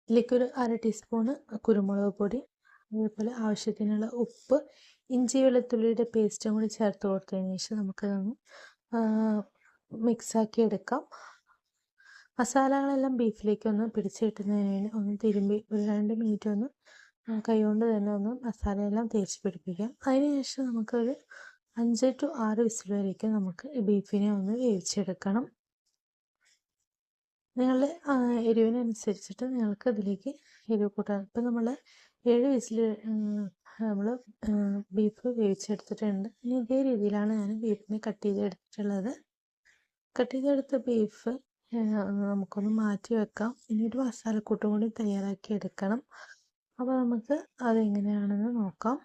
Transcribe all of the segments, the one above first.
ഇതിലേക്ക് ഒരു 1/2 ടീസ്പൂണ് കുരുമുളക് പൊടി, അതേപോലെ ആവശ്യത്തിനുള്ള ഉപ്പ്, ഇഞ്ചി വെളുത്തുള്ളിയുടെ പേസ്റ്റും കൂടി ചേർത്ത് കൊടുത്തതിന് ശേഷം നമുക്കതൊന്ന് മിക്സാക്കി എടുക്കാം. മസാലകളെല്ലാം ബീഫിലേക്ക് ഒന്ന് പിടിച്ച് കിട്ടുന്നതിന് വേണ്ടി ഒന്ന് തിരുമ്പി ഒരു 2 മിനിറ്റ് ഒന്ന് കൈകൊണ്ട് തന്നെ ഒന്ന് മസാലയെല്ലാം തേച്ച് പിടിപ്പിക്കാം. അതിനുശേഷം നമുക്കൊരു 5 to 6 വിസിൽ വരേക്കും നമുക്ക് ഈ ബീഫിനെ ഒന്ന് വേവിച്ചെടുക്കണം. നിങ്ങളുടെ എരിവിനനുസരിച്ചിട്ട് നിങ്ങൾക്ക് ഇതിലേക്ക് എരിവ് കൂട്ടാം. ഇപ്പം നമ്മൾ 7 വിസിൽ നമ്മൾ ബീഫ് വേവിച്ചെടുത്തിട്ടുണ്ട്. ഇനി ഇതേ രീതിയിലാണ് ഞാൻ ബീഫിനെ കട്ട് ചെയ്തെടുത്തിട്ടുള്ളത്. കട്ട് ചെയ്തെടുത്ത ബീഫ് നമുക്കൊന്ന് മാറ്റി വെക്കാം. ഇനി ഒരു മസാലക്കൂട്ടും കൂടി തയ്യാറാക്കി എടുക്കണം. അപ്പോൾ നമുക്ക് അതെങ്ങനെയാണെന്ന് നോക്കാം.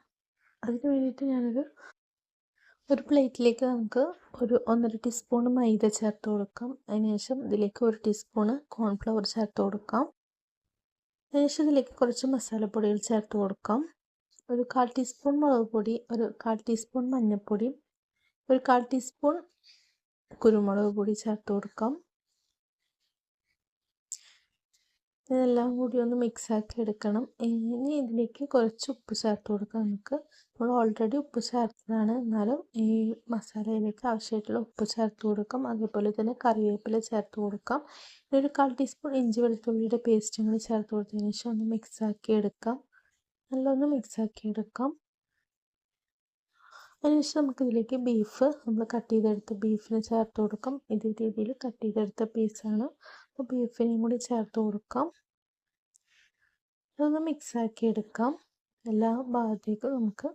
അതിന് വേണ്ടിയിട്ട് ഞാനൊരു പ്ലേറ്റിലേക്ക് നമുക്ക് ഒരു 1.5 ടീസ്പൂൺ മൈദ ചേർത്ത് കൊടുക്കാം. അതിനുശേഷം ഇതിലേക്ക് 1 ടീസ്പൂൺ കോൺഫ്ലവർ ചേർത്ത് കൊടുക്കാം. അതിനുശേഷം ഇതിലേക്ക് കുറച്ച് മസാലപ്പൊടികൾ ചേർത്ത് കൊടുക്കാം. ഒരു 1/4 ടീസ്പൂൺ മുളക് പൊടി, ഒരു 1/4 ടീസ്പൂൺ മഞ്ഞൾപ്പൊടി, ഒരു 1/4 ടീസ്പൂൺ കുരുമുളക് പൊടി ചേർത്ത് കൊടുക്കാം. ഇതെല്ലാം കൂടി ഒന്ന് മിക്സാക്കി എടുക്കണം. ഇനി ഇതിലേക്ക് കുറച്ച് ഉപ്പ് ചേർത്ത് കൊടുക്കാം. നമ്മൾ ഓൾറെഡി ഉപ്പ് ചേർത്തതാണ്, എന്നാലും ഈ മസാലയിലേക്ക് ആവശ്യമായിട്ടുള്ള ഉപ്പ് ചേർത്ത് കൊടുക്കാം. അതേപോലെ തന്നെ കറിവേപ്പില ചേർത്ത് കൊടുക്കാം. ഒരു 1/4 ടീസ്പൂൺ ഇഞ്ചി വെളുത്തുള്ളിയുടെ പേസ്റ്റും കൂടി ചേർത്ത് കൊടുത്തതിന് ശേഷം ഒന്ന് മിക്സാക്കി എടുക്കാം. നല്ലൊന്ന് മിക്സാക്കി എടുക്കാം. അതിനുശേഷം നമുക്കിതിലേക്ക് ബീഫ് നമ്മൾ കട്ട് ചെയ്തെടുത്ത ബീഫിനെ ചേർത്ത് കൊടുക്കാം. ഇതേ രീതിയിൽ കട്ട് ചെയ്തെടുത്ത പീസാണ്. അപ്പോൾ ബീഫിനെയും കൂടി ചേർത്ത് കൊടുക്കാം. അതൊന്ന് മിക്സാക്കി എടുക്കാം. എല്ലാ ഭാഗത്തേക്കും നമുക്ക്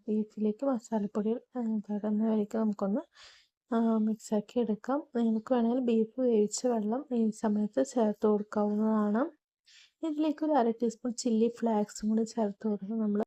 ബീഫിലേക്ക് മസാലപ്പൊടികൾ പകർന്ന വരയ്ക്ക് നമുക്കൊന്ന് മിക്സാക്കി എടുക്കാം. നിങ്ങൾക്ക് വേണമെങ്കിൽ ബീഫ് വേവിച്ച വെള്ളം ഈ സമയത്ത് ചേർത്ത് കൊടുക്കാവുന്നതാണ്. ഇതിലേക്ക് ഒരു 1/2 ടീസ്പൂൺ ചില്ലി ഫ്ലേക്സും കൂടി ചേർത്ത് കൊടുക്കാം. നമ്മൾ